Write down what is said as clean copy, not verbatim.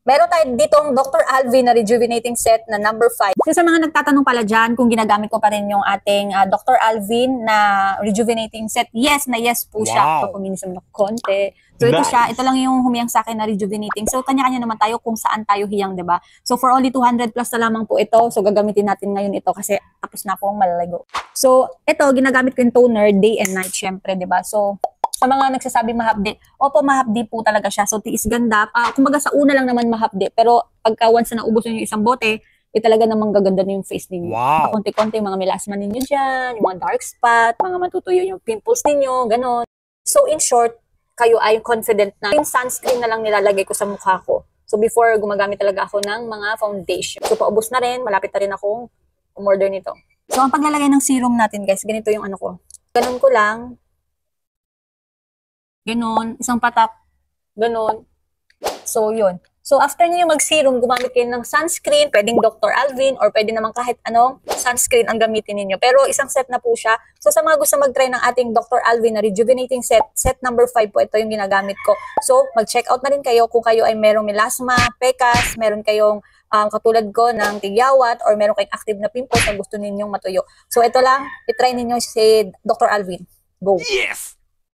Meron tayo ditong Dr. Alvin na rejuvenating set na number 5. So sa mga nagtatanong pala dyan kung ginagamit ko pa rin yung ating Dr. Alvin na rejuvenating set, yes na yes po siya. Wow. So kuminisam na konti. So ito siya, ito lang yung humiyang sa akin na rejuvenating. So kanya-kanya naman tayo kung saan tayo hiyang, 'di ba? So for only 200 plus na lamang po ito. So gagamitin natin ngayon ito kasi tapos na akong malalago. So ito, ginagamit ko yung toner day and night syempre, 'di ba? So sa mga nagsasabing mahapdi, opo, mahapdi po talaga siya. So, tiis ganda. Kumbaga sa una lang naman mahapdi. Pero pagka once na naubos nyo yung isang bote, talaga namang gaganda na yung face ninyo. Wow. Konti-konti, mga melasma ninyo dyan, yung mga dark spot, mga matutuyo yung pimples ninyo, ganon. So, in short, kayo ay confident na yung sunscreen na lang nilalagay ko sa mukha ko. So, before, gumagamit talaga ako ng mga foundation. So, paubos na rin, malapit na rin akong umorder nito. So, ang paglalagay ng serum natin, guys, ganito yung ano ko. Ganon ko lang. Ganon, isang patak, ganon. So, yun. So, after nyo mag-serum, gumamit kayo ng sunscreen, pwedeng Dr. Alvin, or pwede naman kahit anong sunscreen ang gamitin ninyo. Pero isang set na po siya. So, sa mga gusto mag-try ng ating Dr. Alvin na rejuvenating set, set number 5 po, ito yung ginagamit ko. So, mag-check out na rin kayo kung kayo ay merong melasma, pekas, meron kayong katulad ko ng tigyawat, or meron kayong active na pimples na gusto ninyong matuyo. So, ito lang, itry ninyo si Dr. Alvin. Go! Yes!